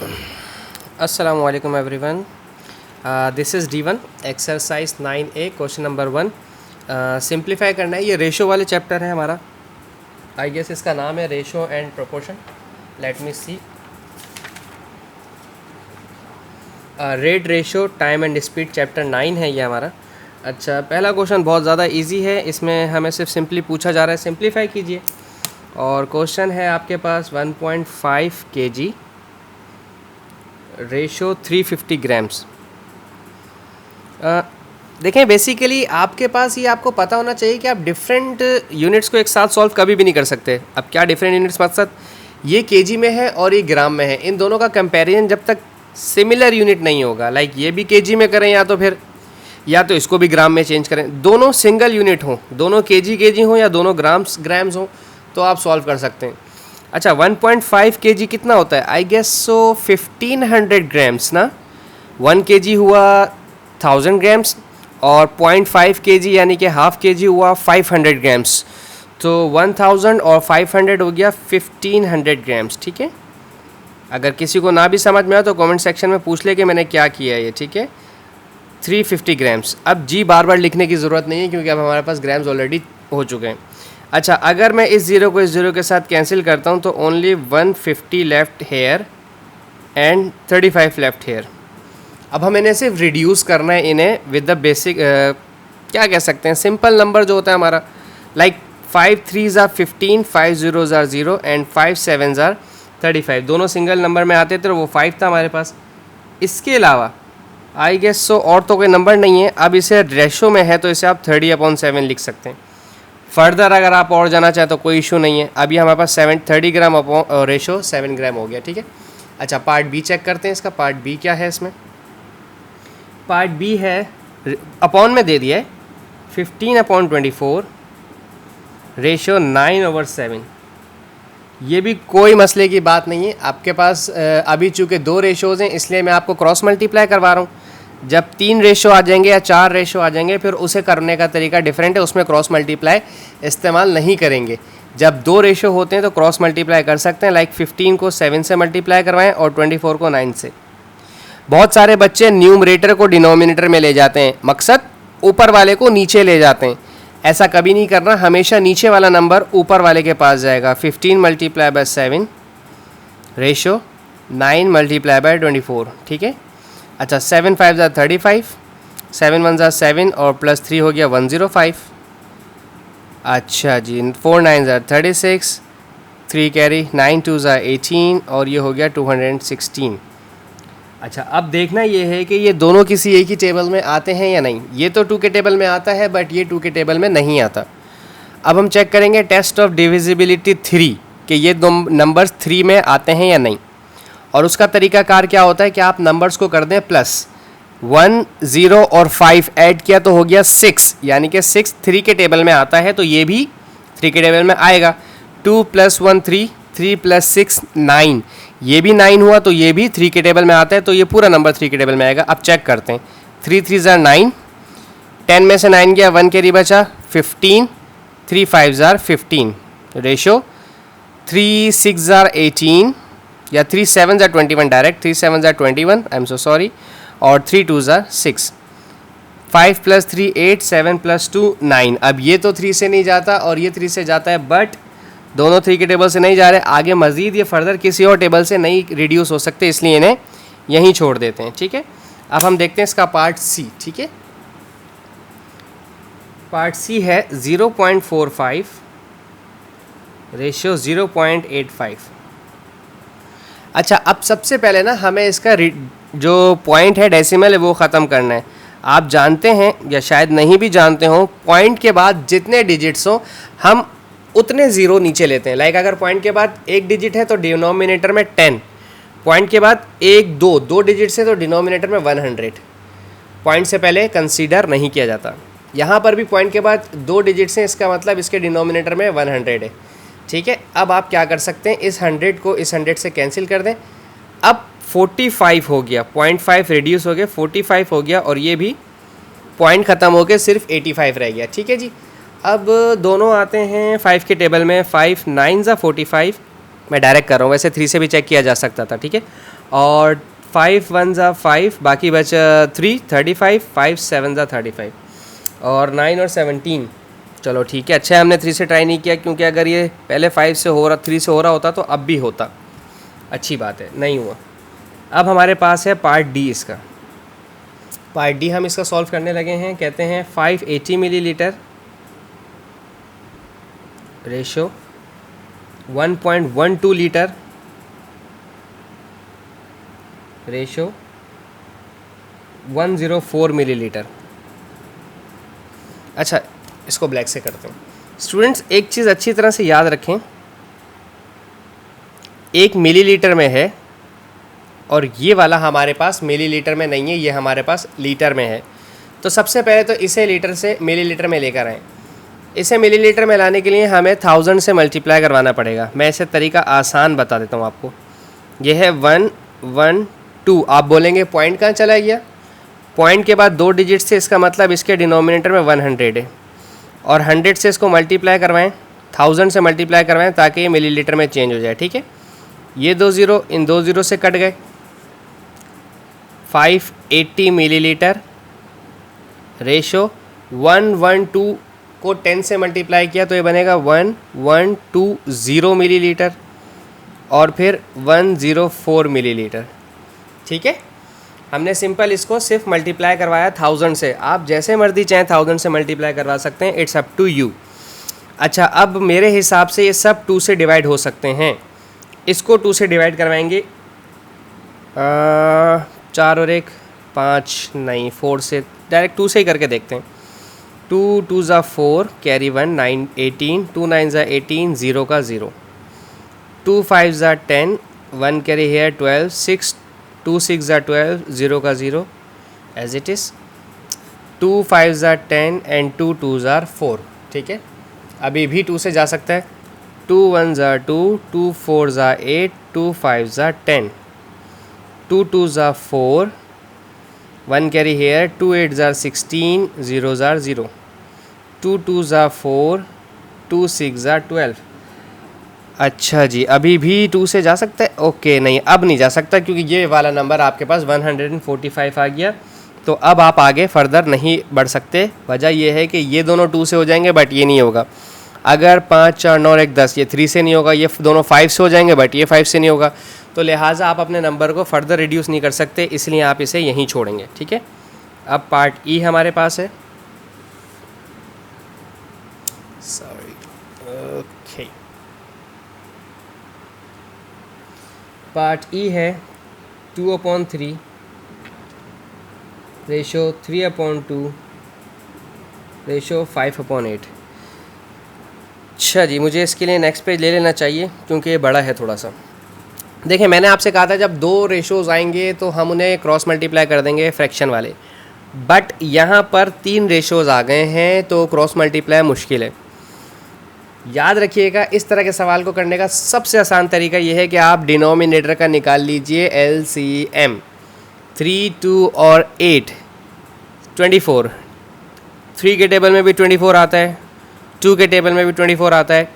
Assalamu alaikum everyone. This is D1 exercise 9A question number 1. Simplify करना है. ये ratio वाले चैप्टर है हमारा. आई गेस इसका नाम है ratio and proportion. Let me see. Rate ratio time and speed chapter 9 है ये हमारा. अच्छा, पहला क्वेश्चन बहुत ज़्यादा इजी है. इसमें हमें सिर्फ सिंपली पूछा जा रहा है सिंप्लीफाई कीजिए. और क्वेश्चन है आपके पास 1.5 kg रेशो 350 ग्राम्स. देखें, बेसिकली आपके पास ये आपको पता होना चाहिए कि आप डिफरेंट यूनिट्स को एक साथ सॉल्व कभी भी नहीं कर सकते. अब क्या डिफरेंट यूनिट्स मकसद, ये केजी में है और ये ग्राम में है. इन दोनों का कंपैरिजन जब तक सिमिलर यूनिट नहीं होगा, लाइक ये भी केजी में करें या तो इसको भी ग्राम में चेंज करें, दोनों सिंगल यूनिट हों, दोनों केजी हों या दोनों ग्राम्स हों, तो आप सॉल्व कर सकते हैं. अच्छा, 1.5 kg कितना होता है? आई गेस सो 1500 ग्राम्स ना. 1 kg हुआ 1000 ग्राम्स और 0.5 kg यानी कि हाफ kg हुआ 500 ग्राम्स. तो 1000 और 500 हो गया 1500 ग्राम्स. ठीक है, अगर किसी को ना भी समझ में आए तो कमेंट सेक्शन में पूछ ले कि मैंने क्या किया है ये. ठीक है, 350 ग्राम्स. अब जी बार बार लिखने की ज़रूरत नहीं है क्योंकि अब हमारे पास ग्राम्स ऑलरेडी हो चुके हैं. अच्छा, अगर मैं इस ज़ीरो को इस ज़ीरो के साथ कैंसिल करता हूँ तो only 150 left here and 35 left here. अब हमें इन्हें सिर्फ रिड्यूस करना है इन्हें विद द बेसिक क्या कह सकते हैं, सिंपल नंबर जो होता है हमारा, like 5 3s are 15, 5 0s are 0 and 5 7s are 35. दोनों सिंगल नंबर में आते थे तो वो 5 था हमारे पास. इसके अलावा आई गेस सो और तो कोई नंबर नहीं है. अब इसे रेशो में है तो इसे आप 30/7 लिख सकते हैं. फर्दर अगर आप और जाना चाहें तो कोई इशू नहीं है. अभी हमारे पास 30 ग्राम रेशो 7 ग्राम हो गया. ठीक है. अच्छा, पार्ट बी चेक करते हैं. इसका पार्ट बी क्या है? इसमें पार्ट बी है, अपॉन में दे दिया है 15/24 रेशो 9/7. ये भी कोई मसले की बात नहीं है. आपके पास अभी चूँकि 2 रेशोज़ हैं इसलिए मैं आपको क्रॉस मल्टीप्लाई करवा रहा हूँ. जब 3 रेशो आ जाएंगे या 4 रेशो आ जाएंगे फिर उसे करने का तरीका डिफरेंट है, उसमें क्रॉस मल्टीप्लाई इस्तेमाल नहीं करेंगे. जब 2 रेशो होते हैं तो क्रॉस मल्टीप्लाई कर सकते हैं, लाइक 15 को 7 से मल्टीप्लाई करवाएं और 24 को 9 से. बहुत सारे बच्चे न्यूमरेटर को डिनोमिनेटर में ले जाते हैं, मकसद ऊपर वाले को नीचे ले जाते हैं. ऐसा कभी नहीं करना, हमेशा नीचे वाला नंबर ऊपर वाले के पास जाएगा. 15 multiply by 7 ratio 9 multiply by 24. ठीक है. अच्छा, 7 5s are 35, 7 1s are 7 और प्लस 3 हो गया 105. अच्छा जी, 4 9s are 36, 3 carry, 9 2s are 18 और ये हो गया 216. अच्छा, अब देखना ये है कि ये दोनों किसी एक ही टेबल में आते हैं या नहीं. ये तो 2 के टेबल में आता है बट ये 2 के टेबल में नहीं आता. अब हम चेक करेंगे टेस्ट ऑफ डिविजिबिलिटी 3 कि ये दो नंबर्स 3 में आते हैं या नहीं. और उसका तरीकाकार क्या होता है कि आप नंबर्स को कर दें प्लस. 1 0 और 5 ऐड किया तो हो गया 6, यानी कि 6 3 के टेबल में आता है तो ये भी 3 के टेबल में आएगा. 2 + 1 3, 3 + 6 9, ये भी 9 हुआ तो ये भी 3 के टेबल में आता है तो ये पूरा नंबर 3 के टेबल में आएगा. अब चेक करते हैं. 3 3s are 9, 10 में से 9 गया, 1 कैरी बचा 15, 3 5s are 15 ratio 3 6s are 18 या 3 7s are 21 direct. 3 7s are 21, I am so sorry. और 3 2s are 6. 5 + 3 8, 7 + 2 9. अब ये तो 3 से नहीं जाता और ये 3 से जाता है, बट दोनों 3 के टेबल से नहीं जा रहे. आगे मज़ीद ये फर्दर किसी और टेबल से नहीं रिड्यूस हो सकते, इसलिए इन्हें यहीं छोड़ देते हैं. ठीक है. अब हम देखते हैं इसका पार्ट सी. ठीक है, पार्ट सी है 0.45 रेशियो 0.85. अच्छा, अब सबसे पहले ना हमें इसका जो पॉइंट है डेसिमल है वो ख़त्म करना है. आप जानते हैं या शायद नहीं भी जानते हो, पॉइंट के बाद जितने डिजिट्स हो हम उतने ज़ीरो नीचे लेते हैं. लाइक अगर पॉइंट के बाद एक डिजिट है तो डिनोमिनेटर में 10, पॉइंट के बाद 1 2 डिजिट्स है तो डिनोमिनेटर में 100. पॉइंट से पहले कंसीडर नहीं किया जाता. यहाँ पर भी पॉइंट के बाद 2 डिजिट्स हैं, इसका मतलब इसके डिनोमिनेटर में 100 है. ठीक है. अब आप क्या कर सकते हैं, इस 100 को इस 100 से कैंसिल कर दें. अब 45 हो गया, 0.5 रिड्यूस हो गया, 45 हो गया और ये भी पॉइंट ख़त्म हो के सिर्फ 85 रह गया. ठीक है जी. अब दोनों आते हैं 5 के टेबल में. 5 9s are 45, मैं डायरेक्ट कर रहा हूँ, वैसे 3 से भी चेक किया जा सकता था. ठीक है. और 5 1 ज़ा 5, बाकी बचा 3 35, 5 7 ज़ा 35 और 9 और 17। चलो ठीक है, अच्छा है हमने 3 से ट्राई नहीं किया, क्योंकि अगर ये पहले 5 से हो रहा 3 से हो रहा होता तो अब भी होता। अच्छी बात है, नहीं हुआ। अब हमारे पास है पार्ट डी इसका। पार्ट डी हम इसका सॉल्व करने लगे हैं। कहते हैं 580 millilitre ratio 1.12 litre ratio 104 millilitre. अच्छा, इसको ब्लैक से करते हैं। स्टूडेंट्स, एक चीज़ अच्छी तरह से याद रखें, 1 मिलीलीटर में है और ये वाला हमारे पास मिलीलीटर में नहीं है, ये हमारे पास लीटर में है। तो सबसे पहले तो इसे लीटर से मिलीलीटर में लेकर आएँ। इसे मिलीलीटर में लाने के लिए हमें 1000 से मल्टीप्लाई करवाना पड़ेगा। मैं इसे तरीका आसान बता देता हूँ आपको। ये है 1 1 2। आप बोलेंगे पॉइंट कहाँ चला गया? पॉइंट के बाद 2 डिजिट से, इसका मतलब इसके डिनोमिनेटर में 100 है, और 100 से इसको मल्टीप्लाई करवाएं, 1000 से मल्टीप्लाई करवाएं ताकि ये मिलीलीटर में चेंज हो जाए। ठीक है, ये 2 ज़ीरो इन 2 ज़ीरो से कट गए। 580 मिलीलीटर रेशो 112 को 10 से मल्टीप्लाई किया तो ये बनेगा 1120 मिलीलीटर और फिर 104 मिलीलीटर। ठीक है, हमने सिंपल इसको सिर्फ मल्टीप्लाई करवाया 1000 से। आप जैसे मर्जी चाहें 1000 से मल्टीप्लाई करवा सकते हैं, इट्स अप टू यू। अच्छा, अब मेरे हिसाब से ये सब 2 से डिवाइड हो सकते हैं। इसको 2 से डिवाइड करवाएंगे, 4 और 1 5 नहीं, 4 से डायरेक्ट 2 से ही करके देखते हैं। 2 2 ज़ा 4, कैरी 1 9 18, 2 9 ज़ा 18, 0 का 0, 2 5 ज़ा 10, 1 कैरी हेयर 12, 6 2 6 ज़ा 12, 0 का 0 एज इट इज़, 2 5 ज़ा 10 एंड 2 2 ज़ा 4। ठीक है, अभी भी 2 से जा सकता है। 2 1 ज़ा 2, 2 4 ज़ा 8, 2 5 ज़ा 10, 2 2 ज़ा 4, 1 कैरी हेयर, 2 8 ज़ा 16, 0 ज़ा 0, 2 2 ज़ा 4, 2 6 ज़ा 12। अच्छा जी, अभी भी 2 से जा सकता है? ओके, नहीं अब नहीं जा सकता, क्योंकि ये वाला नंबर आपके पास 145 आ गया। तो अब आप आगे फर्दर नहीं बढ़ सकते। वजह ये है कि ये दोनों 2 से हो जाएंगे बट ये नहीं होगा। अगर 5 4 9 1 10 ये 3 से नहीं होगा, ये दोनों 5 से हो जाएंगे बट ये 5 से नहीं होगा। तो लिहाजा आप अपने नंबर को फर्दर रिड्यूस नहीं कर सकते, इसलिए आप इसे यहीं छोड़ेंगे। ठीक है, अब पार्ट ई हमारे पास है। सॉरी, ओके, पार्ट ई है 2/3 रेशो 3/2 रेशो 5/8। अच्छा जी, मुझे इसके लिए नेक्स्ट पेज ले लेना चाहिए क्योंकि ये बड़ा है थोड़ा सा। देखिए, मैंने आपसे कहा था जब 2 रेशोज़ आएंगे तो हम उन्हें क्रॉस मल्टीप्लाई कर देंगे फ्रैक्शन वाले, बट यहाँ पर 3 रेशोज़ आ गए हैं तो क्रॉस मल्टीप्लाई मुश्किल है। याद रखिएगा, इस तरह के सवाल को करने का सबसे आसान तरीका ये है कि आप डिनोमिनेटर का निकाल लीजिए LCM। 3 2 और 8 24, 3 के टेबल में भी 24 आता है, 2 के टेबल में भी 24 आता है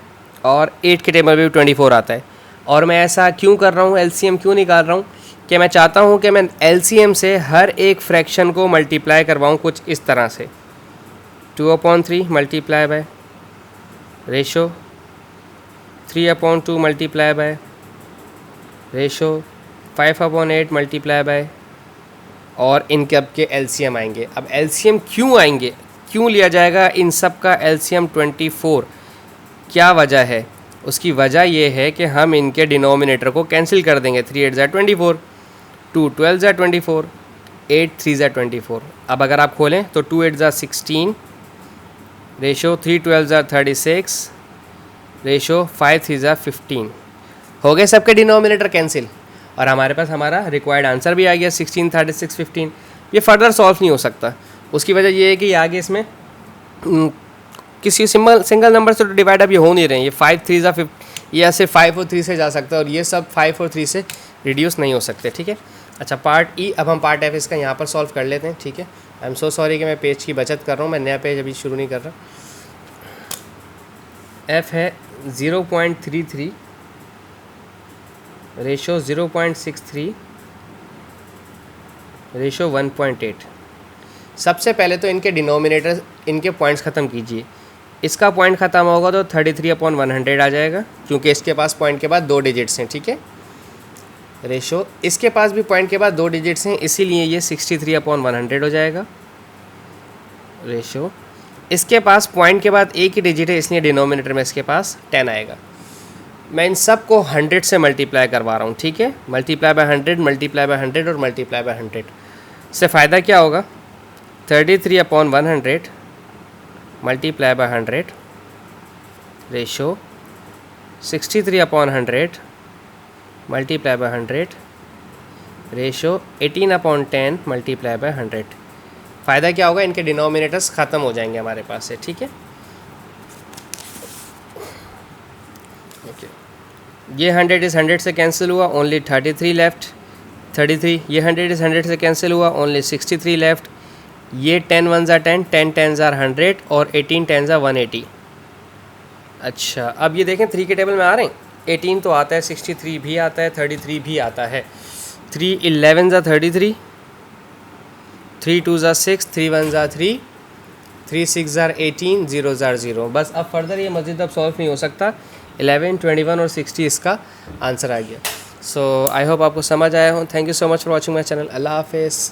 और 8 के टेबल में भी 24 आता है। और मैं ऐसा क्यों कर रहा हूँ, LCM क्यों निकाल रहा हूँ, कि मैं चाहता हूँ कि मैं LCM से हर एक फ्रैक्शन को मल्टीप्लाई करवाऊँ कुछ इस तरह से। 2/3 multiply by ratio 3/2 multiply by ratio 5/8 multiply by, और इनके अब के LCM आएंगे। अब LCM क्यों आएंगे, क्यों लिया जाएगा इन सब का LCM 24? क्या वजह है? उसकी वजह ये है कि हम इनके डिनोमिनेटर को कैंसिल कर देंगे। 3 8 ज़ा 24, 2 12 ज़ा 24, 8 3 ज़ा 24। अब अगर आप खोलें तो 2 8 ज़ा 16 रेशो 3 12 ज़ा 36 रेशो 5 3 ज़ा 15। हो गए सबके डिनोमिनेटर कैंसिल और हमारे पास हमारा रिक्वायर्ड आंसर भी आ गया 16 36 15। ये फर्दर सॉल्व नहीं हो सकता। उसकी वजह ये है कि आगे इसमें किसी सिंगल नंबर से तो डिवाइड अब ये हो नहीं रहे हैं। ये 5 3 ज़ा 5, ये ऐसे 5 और 3 से जा सकता है और ये सब 5 और 3 से रिड्यूस नहीं हो सकते। ठीक है, अच्छा पार्ट ई, अब हम पार्ट एफ इसका यहाँ पर सॉल्व कर लेते हैं। ठीक है, आई एम सो सॉरी कि मैं पेज की बचत कर रहा हूँ, मैं नया पेज अभी शुरू नहीं कर रहा। एफ है 0.33 रेशो 0.63 रेशो 1.8। सबसे पहले तो इनके डिनोमिनेटर, इनके पॉइंट्स ख़त्म कीजिए। इसका पॉइंट ख़त्म होगा तो 33/100 आ जाएगा, क्योंकि इसके पास पॉइंट के बाद 2 डिजिट्स हैं, ठीक है। रेशो इसके पास भी पॉइंट के बाद 2 डिजिट्स हैं, इसीलिए ये 63/100 हो जाएगा। रेशो इसके पास पॉइंट के बाद एक ही डिजिट है, इसलिए डिनोमिनेटर में इसके पास 10 आएगा। मैं इन सब को 100 से मल्टीप्लाई करवा रहा हूँ, ठीक है। मल्टीप्लाई बाय 100, मल्टीप्लाई बाय 100 और मल्टीप्लाई बाय 100 से फ़ायदा क्या होगा? 33/100 multiply by 100 ratio 63/100 multiply by 100 ratio 18/10 multiply by 100। फ़ायदा क्या होगा? इनके डिनोमिनेटर्स ख़त्म हो जाएंगे हमारे पास से, ठीक है। ओके, ये 100 इस 100 से कैंसिल हुआ, ओनली 33 लेफ्ट। 33, ये 100 इस 100 से कैंसिल हुआ, ओनली 63 लेफ्ट। ये 10 1 ज़ा 10, 10 10 ज़ा 100 और 18 10 ज़ा 180। अच्छा, अब ये देखें 3 के टेबल में आ रहे हैं। 18 तो आता है, 63 भी आता है, 33 भी आता है। 3 11 ज़ा 33, 3 2 ज़ा 6, 3 1 ज़ा 3, 3 6 ज़ा 18, 0 ज़ा 0। बस अब फर्दर ये मज़ीद अब सॉल्व नहीं हो सकता। 11 21 और 60 इसका आंसर आ गया। सो आई होप आपको समझ आया हो। Thank you so much for watching my channel. अल्लाह हाफिज़।